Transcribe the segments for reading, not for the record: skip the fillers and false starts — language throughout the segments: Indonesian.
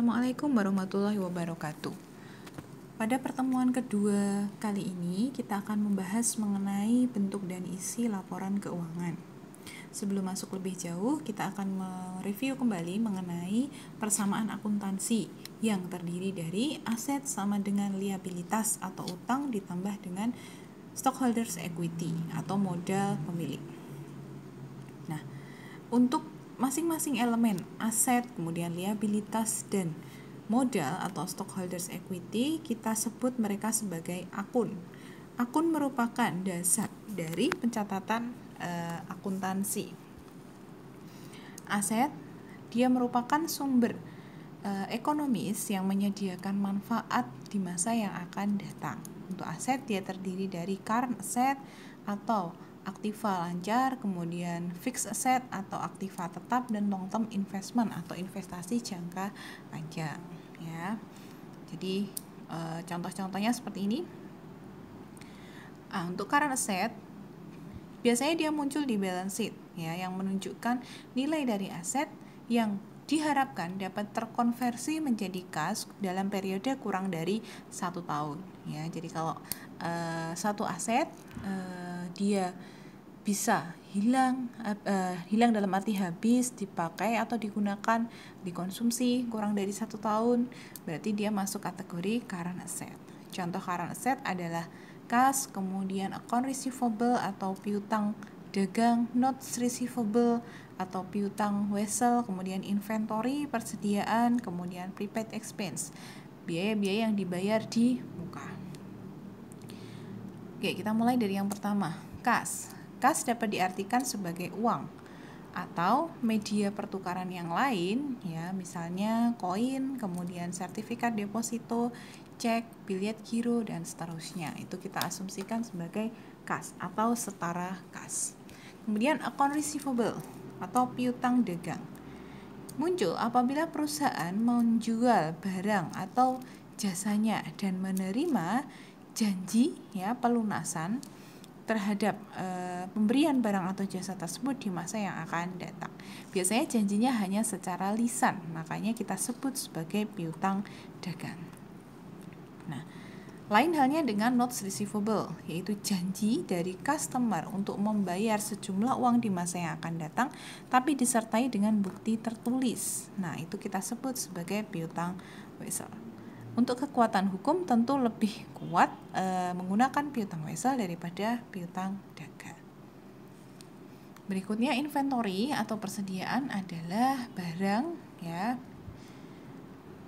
Assalamualaikum warahmatullahi wabarakatuh. Pada pertemuan kedua kali ini kita akan membahas mengenai bentuk dan isi laporan keuangan. Sebelum masuk lebih jauh, kita akan mereview kembali mengenai persamaan akuntansi yang terdiri dari aset sama dengan liabilitas atau utang ditambah dengan stockholders equity atau modal pemilik. Nah, untuk masing-masing elemen aset, kemudian liabilitas dan modal atau stockholders equity, kita sebut mereka sebagai akun. Akun merupakan dasar dari pencatatan akuntansi. Aset, dia merupakan sumber ekonomis yang menyediakan manfaat di masa yang akan datang. Untuk aset, dia terdiri dari current asset atau aktiva lancar, kemudian fixed asset atau aktiva tetap, dan long term investment atau investasi jangka panjang, ya. Jadi contoh-contohnya seperti ini. Untuk current asset biasanya dia muncul di balance sheet, ya, yang menunjukkan nilai dari aset yang diharapkan dapat terkonversi menjadi kas dalam periode kurang dari 1 tahun, ya. Jadi kalau satu aset dia bisa hilang dalam arti habis, dipakai atau digunakan, dikonsumsi kurang dari 1 tahun, berarti dia masuk kategori current asset. Contoh current asset adalah kas, kemudian account receivable atau piutang dagang, notes receivable atau piutang wesel, kemudian inventory, persediaan, kemudian prepaid expense, biaya-biaya yang dibayar di muka. Oke, kita mulai dari yang pertama, kas. Kas dapat diartikan sebagai uang atau media pertukaran yang lain, ya, misalnya koin, kemudian sertifikat deposito, cek, biliet giro, dan seterusnya. Itu kita asumsikan sebagai kas atau setara kas. Kemudian account receivable atau piutang dagang muncul apabila perusahaan menjual barang atau jasanya dan menerima janji, ya, pelunasan terhadap pemberian barang atau jasa tersebut di masa yang akan datang. Biasanya janjinya hanya secara lisan, makanya kita sebut sebagai piutang dagang. Nah, lain halnya dengan notes receivable, yaitu janji dari customer untuk membayar sejumlah uang di masa yang akan datang, tapi disertai dengan bukti tertulis. Nah, itu kita sebut sebagai piutang wesel. Untuk kekuatan hukum tentu lebih kuat menggunakan piutang wesel daripada piutang dagang. Berikutnya inventory atau persediaan adalah barang, ya,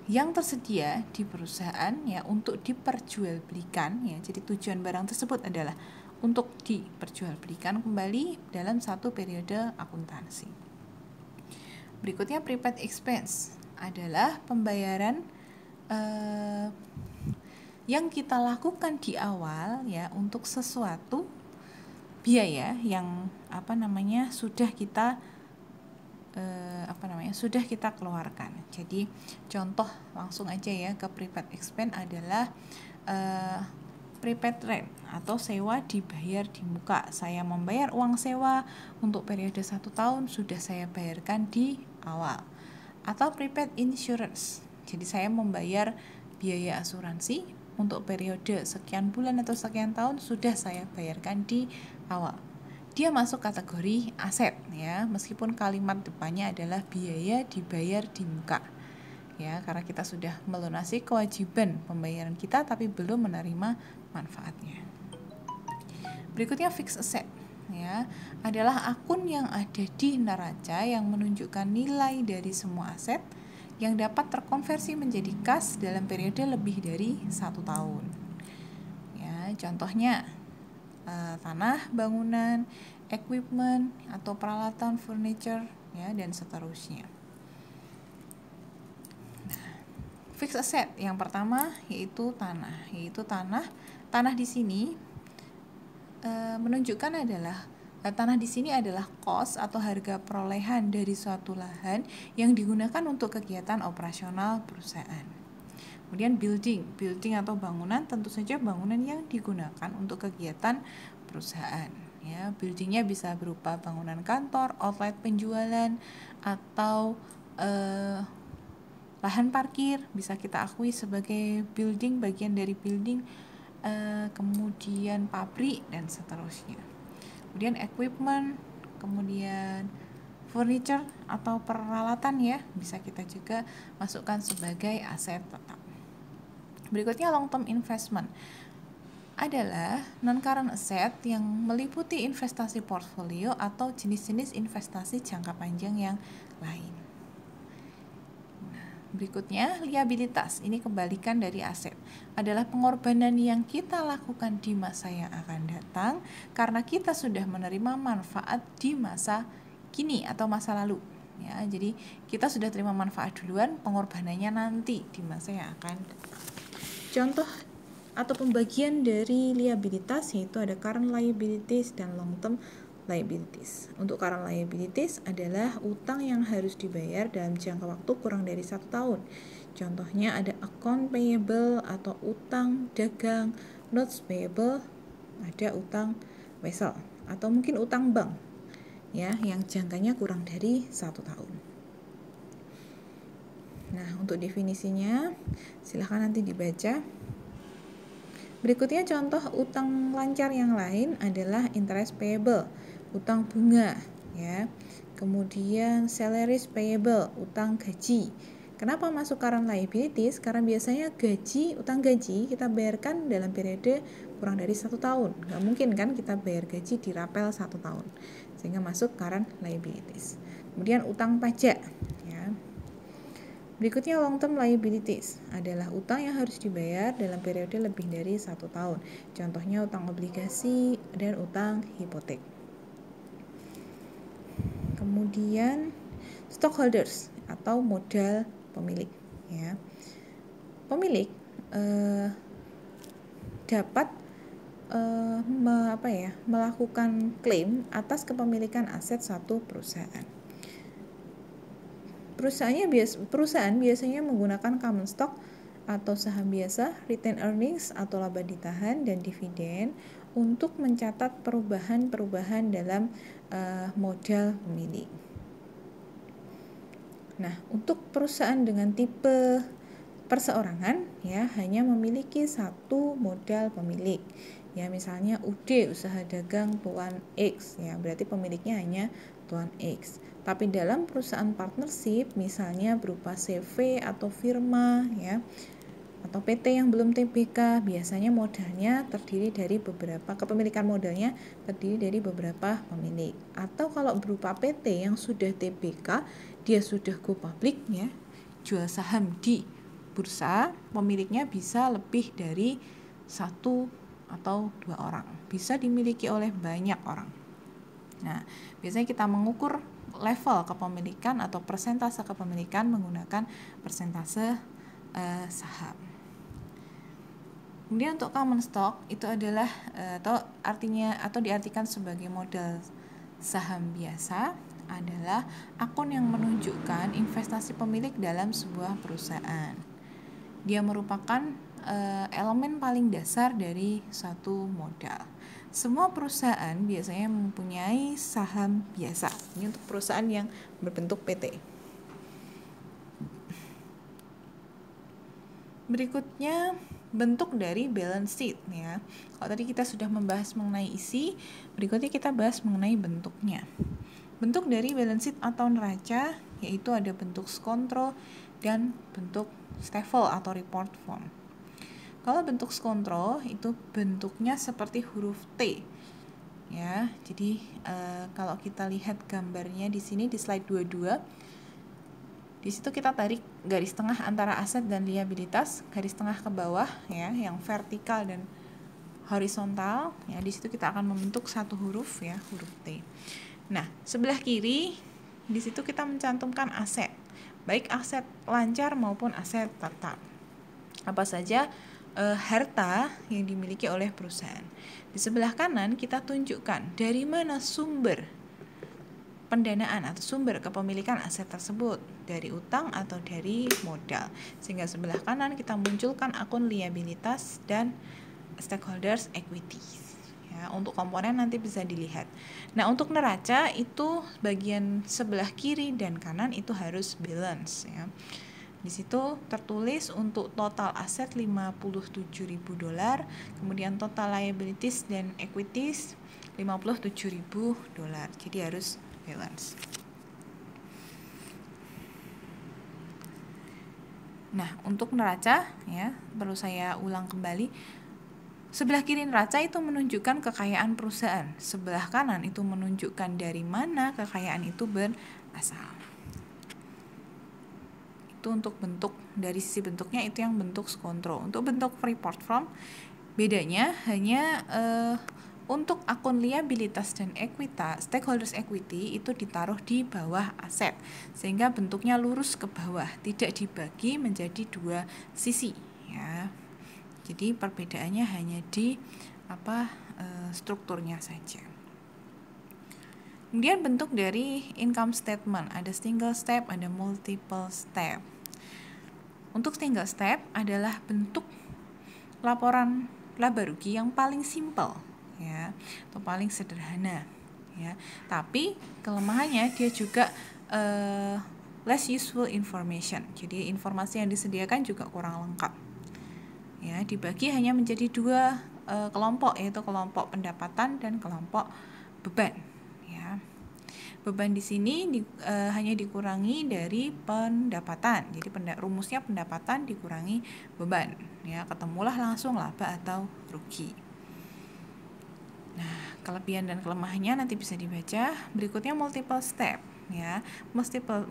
yang tersedia di perusahaan, ya, untuk diperjualbelikan, ya. Jadi tujuan barang tersebut adalah untuk diperjualbelikan kembali dalam satu periode akuntansi. Berikutnya prepaid expense adalah pembayaran yang kita lakukan di awal, ya, untuk sesuatu biaya yang sudah kita sudah kita keluarkan. Jadi contoh langsung aja, ya, ke prepaid expense adalah prepaid rent atau sewa dibayar di muka. Saya membayar uang sewa untuk periode 1 tahun, sudah saya bayarkan di awal. Atau prepaid insurance, jadi saya membayar biaya asuransi untuk periode sekian bulan atau sekian tahun, sudah saya bayarkan di awal. Dia masuk kategori aset, ya, meskipun kalimat depannya adalah biaya dibayar di muka, ya, karena kita sudah melunasi kewajiban pembayaran kita tapi belum menerima manfaatnya. Berikutnya fixed asset, ya, adalah akun yang ada di neraca yang menunjukkan nilai dari semua aset yang dapat terkonversi menjadi kas dalam periode lebih dari 1 tahun. Ya, contohnya tanah, bangunan, equipment atau peralatan furniture, ya, dan seterusnya. Nah, fixed asset yang pertama yaitu tanah di sini menunjukkan adalah tanah di sini adalah cost atau harga perolehan dari suatu lahan yang digunakan untuk kegiatan operasional perusahaan. Kemudian building atau bangunan, tentu saja bangunan yang digunakan untuk kegiatan perusahaan, ya. Buildingnya bisa berupa bangunan kantor, outlet penjualan, atau Lahan parkir bisa kita akui sebagai building, bagian dari building, kemudian pabrik dan seterusnya. Kemudian equipment, kemudian furniture atau peralatan ya, bisa kita juga masukkan sebagai aset tetap. Berikutnya long term investment adalah non-current asset yang meliputi investasi portfolio atau jenis-jenis investasi jangka panjang yang lain. Berikutnya, liabilitas. Ini kebalikan dari aset. Adalah pengorbanan yang kita lakukan di masa yang akan datang karena kita sudah menerima manfaat di masa kini atau masa lalu. Ya, jadi kita sudah terima manfaat duluan, pengorbanannya nanti di masa yang akan datang. Contoh atau pembagian dari liabilitas yaitu ada current liabilities dan long term liabilities. Untuk current liabilities adalah utang yang harus dibayar dalam jangka waktu kurang dari 1 tahun. Contohnya ada account payable atau utang dagang, notes payable, ada utang vessel atau mungkin utang bank ya yang jangkanya kurang dari 1 tahun. Nah, untuk definisinya silahkan nanti dibaca. Berikutnya contoh utang lancar yang lain adalah interest payable, utang bunga ya. Kemudian salaries payable, utang gaji. Kenapa masuk current liabilities? Karena biasanya utang gaji kita bayarkan dalam periode kurang dari 1 tahun. Nggak mungkin kan kita bayar gaji dirapel 1 tahun. Sehingga masuk current liabilities. Kemudian utang pajak ya. Berikutnya long term liabilities adalah utang yang harus dibayar dalam periode lebih dari 1 tahun. Contohnya utang obligasi dan utang hipotek. Kemudian stockholders atau modal pemilik ya. Pemilik dapat melakukan klaim atas kepemilikan aset suatu perusahaan. Perusahaan biasanya menggunakan common stock atau saham biasa, retained earnings atau laba ditahan, dan dividen untuk mencatat perubahan-perubahan dalam modal pemilik. Nah, untuk perusahaan dengan tipe perseorangan ya hanya memiliki satu modal pemilik. Ya, misalnya UD, usaha dagang Tuan X ya, berarti pemiliknya hanya Tuan X. Tapi dalam perusahaan partnership misalnya berupa CV atau firma ya atau PT yang belum TBK, biasanya modalnya terdiri dari kepemilikan modalnya terdiri dari beberapa pemilik. Atau kalau berupa PT yang sudah TBK, dia sudah go public ya, jual saham di bursa, pemiliknya bisa lebih dari 1 atau 2 orang, bisa dimiliki oleh banyak orang. Nah, biasanya kita mengukur level kepemilikan atau persentase kepemilikan menggunakan persentase saham. Kemudian untuk common stock itu adalah atau diartikan sebagai modal saham biasa adalah akun yang menunjukkan investasi pemilik dalam sebuah perusahaan. Dia merupakan elemen paling dasar dari suatu modal. Semua perusahaan biasanya mempunyai saham biasa. Ini untuk perusahaan yang berbentuk PT. Berikutnya bentuk dari balance sheet ya. Kalau tadi kita sudah membahas mengenai isi, berikutnya kita bahas mengenai bentuknya. Bentuk dari balance sheet atau neraca yaitu ada bentuk skontro dan bentuk staple atau report form. Kalau bentuk skontro itu bentuknya seperti huruf T ya. Jadi kalau kita lihat gambarnya di sini di slide 22, di situ kita tarik garis tengah antara aset dan liabilitas, garis tengah ke bawah ya, yang vertikal dan horizontal ya. Di situ kita akan membentuk satu huruf ya, huruf T. Nah, sebelah kiri di situ kita mencantumkan aset, baik aset lancar maupun aset tetap. Apa saja harta yang dimiliki oleh perusahaan. Di sebelah kanan kita tunjukkan dari mana sumber pendanaan atau sumber kepemilikan aset tersebut, dari utang atau dari modal. Sehingga sebelah kanan kita munculkan akun liabilitas dan stakeholders equity. Ya, untuk komponen nanti bisa dilihat. Nah, untuk neraca itu bagian sebelah kiri dan kanan itu harus balance ya. Di situ tertulis untuk total aset $57.000, kemudian total liabilities dan equities $57.000. Jadi harus balance. Nah, untuk neraca ya, perlu saya ulang kembali. Sebelah kiri neraca itu menunjukkan kekayaan perusahaan. Sebelah kanan itu menunjukkan dari mana kekayaan itu berasal. Itu untuk bentuk, dari sisi bentuknya itu yang bentuk skontro. Untuk bentuk report form bedanya hanya untuk akun liabilitas dan ekuitas, stakeholders equity itu ditaruh di bawah aset sehingga bentuknya lurus ke bawah, tidak dibagi menjadi dua sisi ya. Jadi perbedaannya hanya di strukturnya saja. Kemudian bentuk dari income statement, ada single step, ada multiple step. Untuk single step adalah bentuk laporan laba rugi yang paling simple ya, atau paling sederhana ya. Tapi kelemahannya dia juga less useful information. Jadi informasi yang disediakan juga kurang lengkap. Ya, dibagi hanya menjadi dua kelompok, yaitu kelompok pendapatan dan kelompok beban. Ya. Beban di sini hanya dikurangi dari pendapatan. Jadi rumusnya pendapatan dikurangi beban. Ya, ketemulah langsung laba atau rugi. Nah, kelebihan dan kelemahannya nanti bisa dibaca. Berikutnya multiple step. Ya,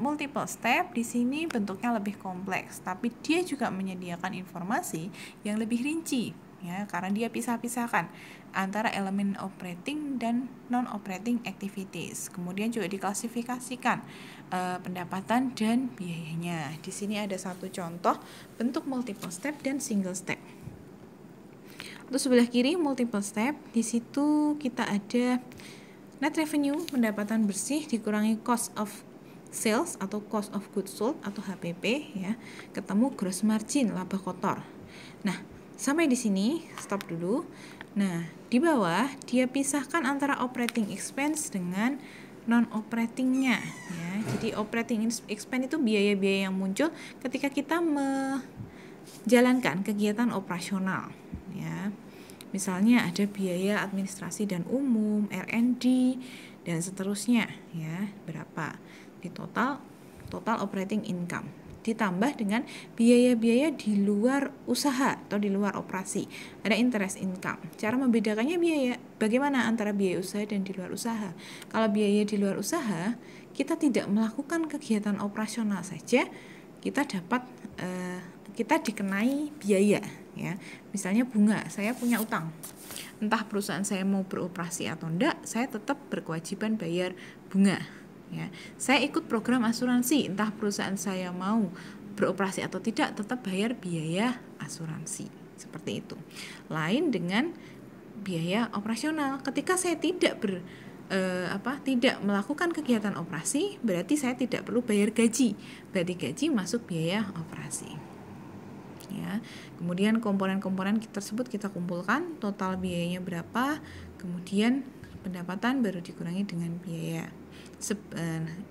multiple step di sini bentuknya lebih kompleks, tapi dia juga menyediakan informasi yang lebih rinci. Ya, karena dia pisah-pisahkan antara elemen operating dan non-operating activities. Kemudian juga diklasifikasikan pendapatan dan biayanya. Di sini ada satu contoh bentuk multiple step dan single step. Untuk sebelah kiri multiple step, di situ kita ada net revenue, pendapatan bersih dikurangi cost of sales atau cost of goods sold atau HPP ya, ketemu gross margin, laba kotor. Nah, sampai di sini stop dulu. Nah, di bawah dia pisahkan antara operating expense dengan non-operatingnya ya. Jadi operating expense itu biaya-biaya yang muncul ketika kita menjalankan kegiatan operasional ya. Misalnya ada biaya administrasi dan umum, R&D dan seterusnya ya, berapa di total operating income, ditambah dengan biaya-biaya di luar usaha atau di luar operasi, ada interest income. Cara membedakannya bagaimana antara biaya usaha dan di luar usaha? Kalau biaya di luar usaha, kita tidak melakukan kegiatan operasional saja, kita dikenai biaya ya. Misalnya bunga, saya punya utang, entah perusahaan saya mau beroperasi atau enggak, saya tetap berkewajiban bayar bunga ya. Saya ikut program asuransi, entah perusahaan saya mau beroperasi atau tidak, tetap bayar biaya asuransi. Seperti itu. Lain dengan biaya operasional. Ketika saya tidak tidak melakukan kegiatan operasi, berarti saya tidak perlu bayar gaji. Berarti gaji masuk biaya operasi. Ya. Kemudian komponen-komponen tersebut kita kumpulkan, total biayanya berapa, kemudian pendapatan baru dikurangi dengan biaya.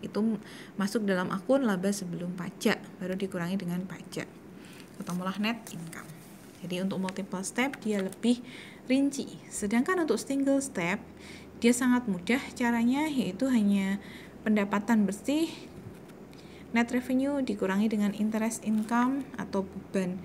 Itu masuk dalam akun laba sebelum pajak, baru dikurangi dengan pajak. Ketemulah net income. Jadi untuk multiple step dia lebih rinci. Sedangkan untuk single step dia sangat mudah caranya, yaitu hanya pendapatan bersih, net revenue dikurangi dengan interest income atau beban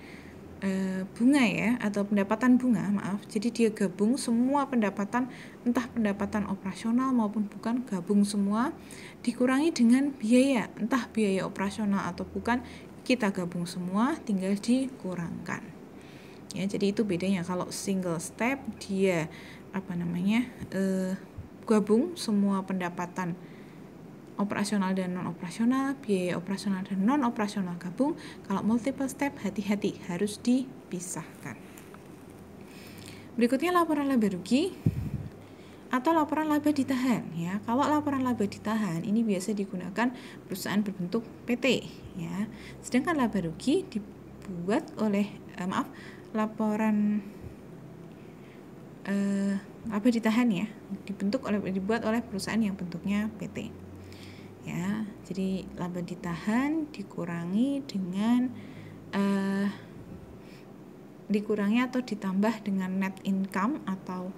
bunga ya, atau pendapatan bunga, maaf. Jadi dia gabung semua pendapatan, entah pendapatan operasional maupun bukan, gabung semua, dikurangi dengan biaya, entah biaya operasional atau bukan, kita gabung semua, tinggal dikurangkan. Ya, jadi itu bedanya. Kalau single step dia gabung semua pendapatan operasional dan non-operasional, biaya operasional dan non-operasional gabung. Kalau multiple step, hati-hati, harus dipisahkan. Berikutnya laporan laba rugi atau laporan laba ditahan ya. Kalau laporan laba ditahan ini biasa digunakan perusahaan berbentuk PT ya. Sedangkan laba rugi dibuat oleh laporan laba ditahan ya, dibuat oleh perusahaan yang bentuknya PT. ya. Jadi laba ditahan dikurangi dengan dikurangi atau ditambah dengan net income atau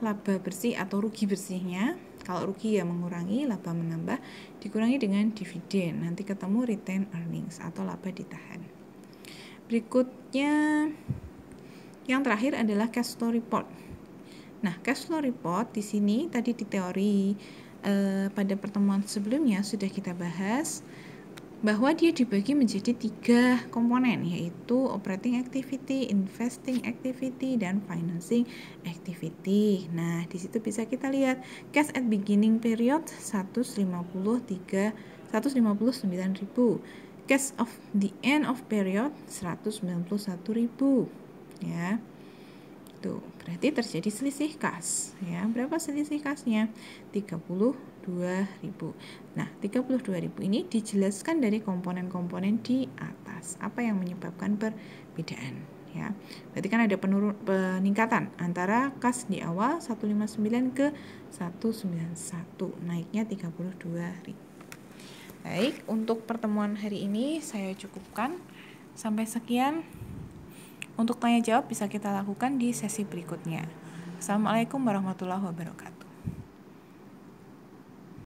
laba bersih atau rugi bersihnya. Kalau rugi ya mengurangi, laba menambah, dikurangi dengan dividen. Nanti ketemu retained earnings atau laba ditahan. Berikutnya yang terakhir adalah cash flow report. Nah, cash flow report di sini tadi di teori pada pertemuan sebelumnya sudah kita bahas bahwa dia dibagi menjadi 3 komponen, yaitu operating activity, investing activity, dan financing activity. Nah, di situ bisa kita lihat cash at beginning period 159.000, cash of the end of period 191.000, ya. Tuh, berarti terjadi selisih kas, ya. Berapa selisih kasnya? 32.000. Nah, 32.000 ini dijelaskan dari komponen-komponen di atas. Apa yang menyebabkan perbedaan, ya? Berarti kan ada peningkatan antara kas di awal 159 ke 191, naiknya 32.000. Baik, untuk pertemuan hari ini saya cukupkan. Sampai sekian. Untuk tanya jawab bisa kita lakukan di sesi berikutnya. Assalamualaikum warahmatullahi wabarakatuh.